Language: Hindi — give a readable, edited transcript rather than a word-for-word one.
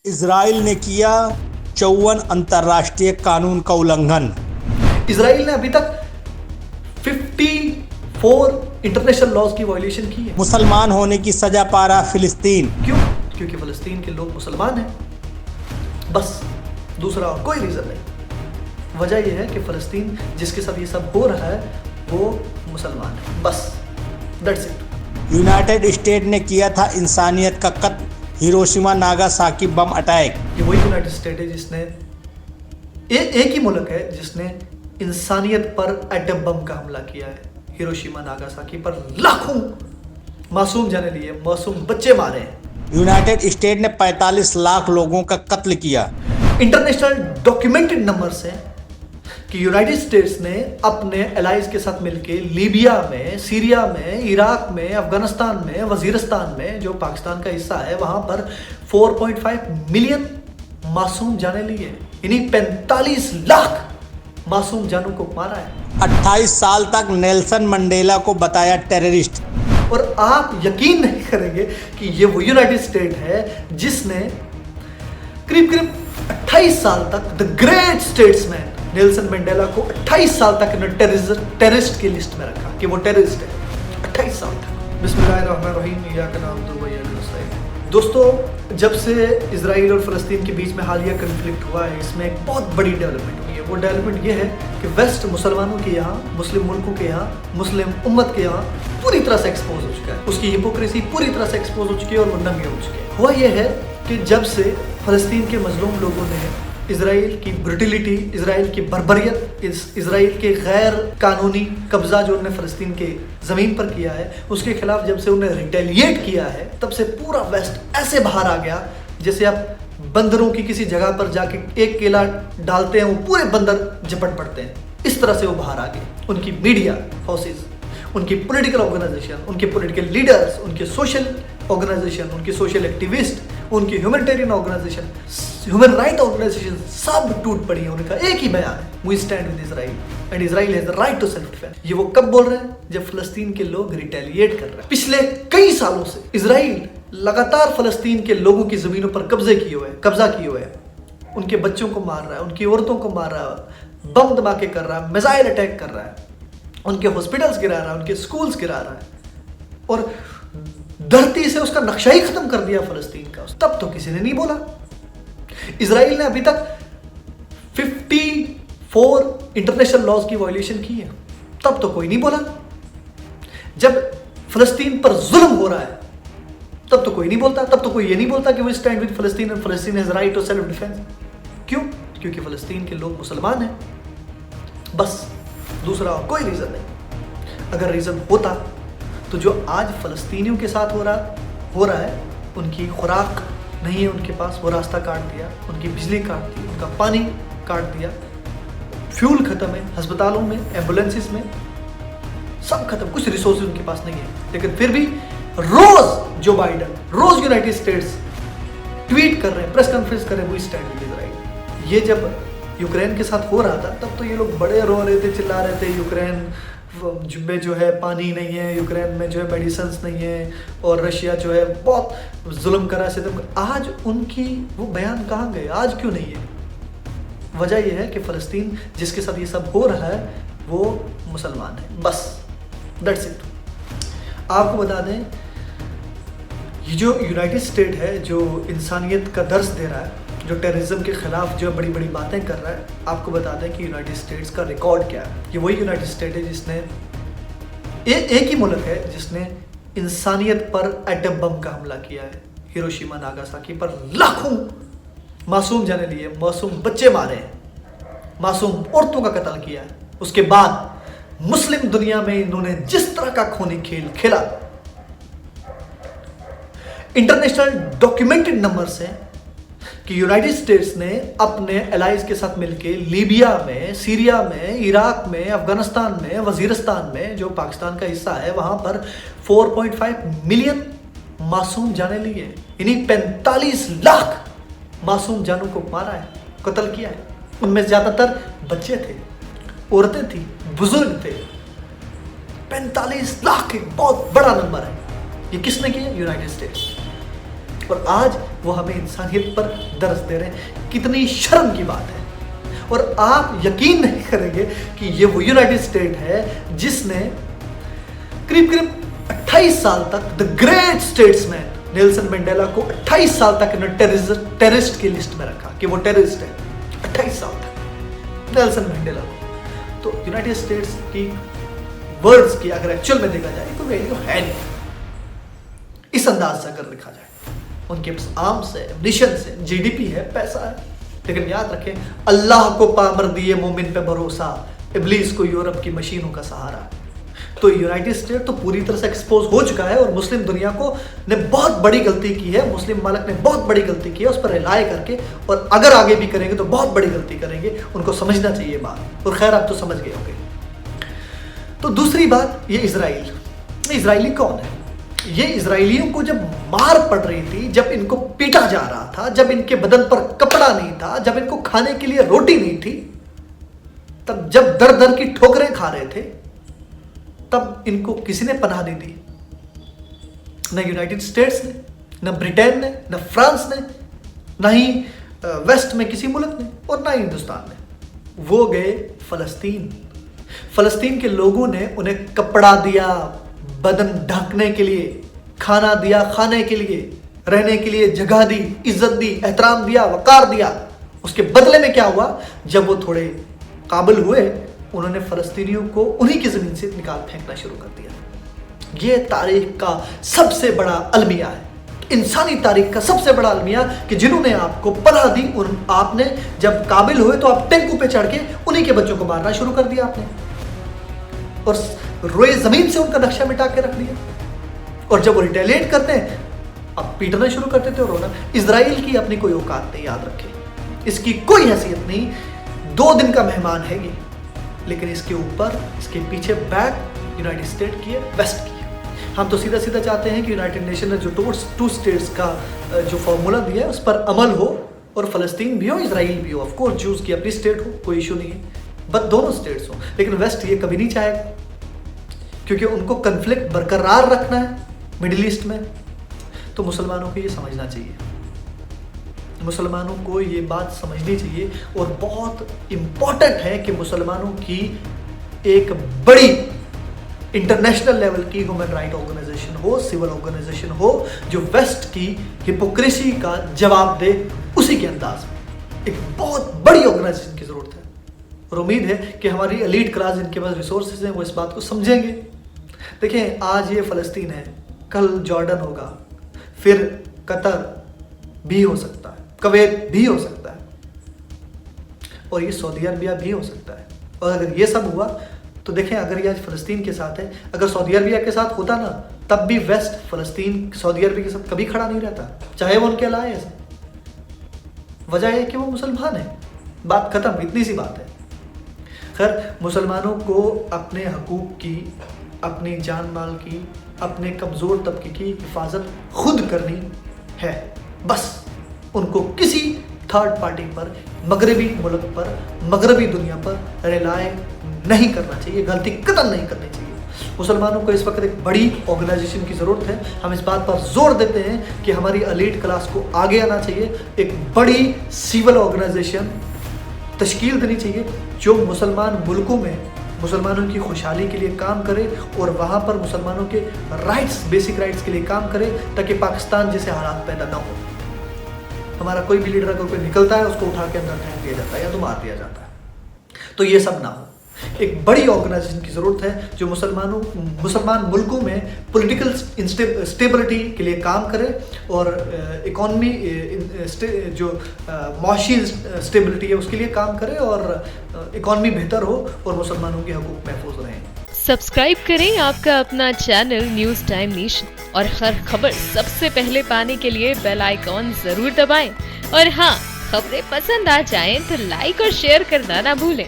इजराइल ने किया 54 अंतर्राष्ट्रीय कानून का उल्लंघन। इजराइल ने अभी तक 54 इंटरनेशनल लॉज की वायलेशन की है। मुसलमान होने की सजा पा रहा फिलिस्तीन। क्यों? क्योंकि फलस्तीन के लोग मुसलमान हैं, बस, दूसरा और कोई रीजन नहीं। वजह यह है कि फलस्तीन जिसके साथ ये सब हो रहा है वो मुसलमान है, बस, दैट्स इट। यूनाइटेड स्टेट ने किया था इंसानियत का कत्ल, हिरोशिमा नागासाकी बम अटैक। ये वही यूनाइटेड स्टेट है जिसने एक ही मुल्क है जिसने इंसानियत पर एटम बम का हमला किया है। हिरोशिमा नागासाकी पर लाखों मासूम जाने लिए, मासूम बच्चे मारे हैं। यूनाइटेड स्टेट ने 45 लाख लोगों का कत्ल किया। इंटरनेशनल डॉक्यूमेंटेड नंबर्स हैं कि यूनाइटेड स्टेट्स ने अपने एलाइज के साथ मिलकर लीबिया में, सीरिया में, इराक में, अफगानिस्तान में, वजीरिस्तान में, जो पाकिस्तान का हिस्सा है, वहां पर 4.5 मिलियन मासूम जाने लिए, यानी 45 लाख मासूम जानों को मारा है। 28 साल तक नेल्सन मंडेला को बताया टेररिस्ट। और आप यकीन नहीं करेंगे कि ये वो यूनाइटेड स्टेट है जिसने करीब 28 साल तक the great statesman Nelson Mandela को 28 साल तक टेररिस्ट की लिस्ट में रखा कि वो टेररिस्ट है। 28 साल तक। बिस्मिल्लाहिर्रहमानिर्रहीम। दोस्तों, जब से इजराइल और फलस्तीन के बीच में हालिया कन्फ्लिक्ट हुआ है, इसमें एक बहुत बड़ी डेवलपमेंट हुई है। वो डेवलपमेंट ये है कि वेस्ट मुसलमानों के यहाँ, मुस्लिम मुल्कों के यहाँ, मुस्लिम उम्मत के यहाँ पूरी तरह से एक्सपोज हो चुका है। उसकी हिपोक्रेसी पूरी तरह से एक्सपोज हो चुकी है और वो नंगे हो चुके हैं। हुआ ये है कि जब से फलस्तीन के मजलूम लोगों ने इजराइल की ब्रुटलिटी, इजराइल की बर्बरियत, इजराइल के गैर कानूनी कब्जा जो उन्होंने फलस्तीन के ज़मीन पर किया है, उसके खिलाफ जब से उन्हें रिटेलिएट किया है, तब से पूरा वेस्ट ऐसे बाहर आ गया जैसे आप बंदरों की किसी जगह पर जाके एक केला डालते हैं, वो पूरे बंदर झपट पड़ते हैं। इस तरह से वो बाहर आ गए। उनकी मीडिया हाउसेज, उनकी पॉलिटिकल ऑर्गेनाइजेशन, उनके पॉलिटिकल लीडर्स, उनके सोशल ऑर्गेनाइजेशन, उनके सोशल एक्टिविस्ट, उनकी humanitarian organization, human right organization सब टूट पड़ी है। उनका एक ही बयान है, we stand with Israel and Israel has the right to self defence. ये वो कब बोल रहे हैं? जब फलस्तीन के लोग रिटेलिएट कर रहे हैं। पिछले कई सालों से इजराइल लगातार फलस्तीन के लोगों की जमीनों पर कब्जा किए हुए है। उनके बच्चों को मार रहा है, उनकी औरतों को मार रहा है, बम धमाके कर रहा है, मिसाइल अटैक कर रहा है, उनके हॉस्पिटल्स गिरा रहा है, उनके स्कूल्स गिरा रहा है और धरती से उसका नक्शा ही खत्म कर दिया फलस्तीन का। तब तो किसी ने नहीं बोला। इजराइल ने अभी तक 54 इंटरनेशनल लॉज की वायलेशन की है, तब तो कोई नहीं बोला। जब फलस्तीन पर जुल्म हो रहा है तब तो कोई नहीं बोलता। तब तो कोई ये नहीं बोलता कि वो स्टैंड विद फलस्तीन एंड फलस्तीन has right to self defence. क्यों? क्योंकि फलस्तीन के लोग मुसलमान हैं, बस, दूसरा और कोई रीजन नहीं। अगर रीजन होता तो जो आज फलस्तीनियों के साथ हो रहा है, उनकी खुराक नहीं है उनके पास, वो रास्ता काट दिया, उनकी बिजली काट दी, उनका पानी काट दिया, फ्यूल खत्म है, अस्पतालों में, एम्बुलेंसेस में सब खत्म, कुछ रिसोर्सेज उनके पास नहीं है। लेकिन फिर भी रोज जो बाइडन, रोज यूनाइटेड स्टेट्स ट्वीट कर रहे हैं, प्रेस कॉन्फ्रेंस कर रहे हैं, वो स्टैंड विद इजराइल। ये जब यूक्रेन के साथ हो रहा था तब तो ये लोग बड़े रो रहे थे, चिल्ला रहे थे, यूक्रेन में जो है पानी नहीं है, यूक्रेन में जो है मेडिसिन्स नहीं है और रशिया जो है बहुत जुल्म करा से। आज उनकी वो बयान कहाँ गए? आज क्यों नहीं है? वजह यह है कि फलस्तीन जिसके साथ ये सब हो रहा है वो मुसलमान है, बस, दैट्स इट। आपको बता दें, ये जो यूनाइटेड स्टेट है जो इंसानियत का दर्स दे रहा है, जो टेररिज्म के खिलाफ जो बड़ी बड़ी बातें कर रहा है, आपको बता दें कि यूनाइटेड स्टेट्स का रिकॉर्ड क्या है। ये वही यूनाइटेड स्टेट है जिसने एक ही मुल्क है जिसने इंसानियत पर एटम बम का हमला किया है। हिरोशिमा नागासाकी पर लाखों मासूम जाने लिए, मासूम बच्चे मारे हैं, मासूम औरतों का कत्ल किया है। उसके बाद मुस्लिम दुनिया में इन्होंने जिस तरह का खूनी खेल खेला, इंटरनेशनल डॉक्यूमेंटेड नंबर्स हैं कि यूनाइटेड स्टेट्स ने अपने एलाइज के साथ मिलकर लीबिया में, सीरिया में, इराक में, अफगानिस्तान में, वजीरिस्तान में, जो पाकिस्तान का हिस्सा है, वहां पर 4.5 मिलियन मासूम जाने लिए, यानी 45 लाख मासूम जानों को मारा है, कत्ल किया है। उनमें ज्यादातर बच्चे थे, औरतें थी, बुजुर्ग थे। 45 लाख एक बहुत बड़ा नंबर है। ये किसने किया? United states. और आज वो हमें इंसानियत पर दर्स दे रहे हैं। कितनी शर्म की बात है। और आप यकीन नहीं करेंगे कि ये वो यूनाइटेड स्टेट है जिसने करीब 28 साल तक the great statesman Nelson Mandela को 28 साल तक टेररिस्ट की लिस्ट में रखा कि वो टेररिस्ट है। 28 साल तक नेल्सन मंडेला को। तो यूनाइटेड स्टेट्स की वर्ड्स की अगर एक्चुअल में देखा जाए तो वैल्यू है नहीं, इस अंदाज से अगर लिखा जाए। उनके पास आर्म्स है, मिशंस है, जीडीपी है, पैसा है, लेकिन याद रखें अल्लाह को पामर दिए मोमिन पे भरोसा, इब्लीस को यूरोप की मशीनों का सहारा। तो यूनाइटेड स्टेट तो पूरी तरह से एक्सपोज हो चुका है और मुस्लिम दुनिया को ने बहुत बड़ी गलती की है, मुस्लिम मालिक ने बहुत बड़ी गलती की है उस पर रिलाय करके, और अगर आगे भी करेंगे तो बहुत बड़ी गलती करेंगे। उनको समझना चाहिए बात, और खैर आप तो समझ गए होंगे। तो दूसरी बात, ये इजराइली कौन है? ये इजराइलियों को जब मार पड़ रही थी, जब इनको पीटा जा रहा था, जब इनके बदन पर कपड़ा नहीं था, जब इनको खाने के लिए रोटी नहीं थी, तब जब दर दर की ठोकरें खा रहे थे, तब इनको किसी ने पनाह नहीं दी। न यूनाइटेड स्टेट्स ने, न ब्रिटेन ने, न फ्रांस ने, न ही वेस्ट में किसी मुल्क ने, और न ही हिंदुस्तान ने। वो गए फलस्तीन के लोगों ने उन्हें कपड़ा दिया बदन ढकने के लिए, खाना दिया खाने के लिए, रहने के लिए जगह दी, इज्जत दी, एहतराम दिया, वकार दिया। उसके बदले में क्या हुआ? जब वो थोड़े काबिल हुए, उन्होंने फलस्तीनियों को उन्हीं की जमीन से निकाल फेंकना शुरू कर दिया। ये तारीख का सबसे बड़ा अलमिया है, इंसानी तारीख का सबसे बड़ा अलमिया, कि जिन्होंने आपको पनाह दी, उन आपने जब काबिल हुए तो आप टैंकों पे चढ़ के उन्हीं के बच्चों को मारना शुरू कर दिया आपने, और रोए जमीन से उनका नक्शा मिटा के रख दिया। और जब वो रिटेलिएट करते हैं, आप पीटना शुरू करते थे और रोना। इजराइल की अपनी कोई औकात नहीं, याद रखें, इसकी कोई हैसियत नहीं। 2 दिन का मेहमान है ये, लेकिन इसके ऊपर, इसके पीछे बैक यूनाइटेड स्टेट की है, वेस्ट की है। हम तो सीधा सीधा चाहते हैं कि यूनाइटेड नेशन ने जो 2 स्टेट्स का जो फॉर्मूला दिया है उस पर अमल हो, और फलस्तीन भी हो, इजराइल भी हो। ऑफ कोर्स जूस की अपनी स्टेट हो, कोई इशू नहीं है, बट दोनों स्टेट्स हो। लेकिन वेस्ट ये कभी नहीं चाहेगा, क्योंकि उनको कन्फ्लिक्ट बरकरार रखना है मिडिल ईस्ट में। तो मुसलमानों को ये समझना चाहिए, मुसलमानों को ये बात समझनी चाहिए। और बहुत इंपॉर्टेंट है कि मुसलमानों की एक बड़ी इंटरनेशनल लेवल की ह्यूमन राइट ऑर्गेनाइजेशन हो, सिविल ऑर्गेनाइजेशन हो, जो वेस्ट की हिपोक्रेसी का जवाब दे उसी के अंदाज में। एक बहुत बड़ी ऑर्गेनाइजेशन की जरूरत है, और उम्मीद है कि हमारी एलीट क्लास, जिनके पास रिसोर्सेज हैं, वो इस बात को समझेंगे। देखें, आज ये फ़लस्तीन है, कल जॉर्डन होगा, फिर कतर भी हो सकता है, कुवैत भी हो सकता है, और ये सऊदी अरबिया भी हो सकता है। और अगर ये सब हुआ तो देखें, अगर ये आज फ़लस्तीन के साथ है, अगर सऊदी अरबिया के साथ होता ना, तब भी वेस्ट फ़लस्तीन सऊदी अरबिया के साथ कभी खड़ा नहीं रहता, चाहे वो उनके अलायंस है। वजह है कि वो मुसलमान है, बात खत्म, इतनी सी बात है। खैर, मुसलमानों को अपने हकूक़ की, अपनी जान माल की, अपने कमज़ोर तबके की हिफाजत खुद करनी है। बस उनको किसी थर्ड पार्टी पर, मगरबी मुल्क पर, मगरबी दुनिया पर रिलाय नहीं करना चाहिए, गलती कतई नहीं करनी चाहिए। मुसलमानों को इस वक्त एक बड़ी ऑर्गेनाइजेशन की ज़रूरत है। हम इस बात पर जोर देते हैं कि हमारी एलीट क्लास को आगे आना चाहिए, एक बड़ी सिविल ऑर्गेनाइजेशन तश्कील देनी चाहिए, जो मुसलमान मुल्कों में मुसलमानों की खुशहाली के लिए काम करे, और वहाँ पर मुसलमानों के राइट्स, बेसिक राइट्स के लिए काम करे, ताकि पाकिस्तान जैसे हालात पैदा ना हो। हमारा कोई भी लीडर अगर कोई निकलता है, उसको उठा के अंदर फेंक दिया जाता है या तो मार दिया जाता है। तो ये सब ना हो। एक बड़ी ऑर्गेनाइजेशन की ज़रूरत है, जो मुसलमान मुल्कों में पॉलिटिकल स्टेबिलिटी के लिए काम करे, और इकॉनमी जो माशी स्टेबिलिटी है उसके लिए काम करे, और इकॉनमी बेहतर हो, और मुसलमानों के हकूक़ महफूज रहें। सब्सक्राइब करें आपका अपना चैनल न्यूज़ टाइम नेशन, और हर खबर सबसे पहले पाने के लिए बेल आइकॉन जरूर दबाएं। और हाँ, खबरें पसंद आ जाएं तो लाइक और शेयर करना ना भूलें।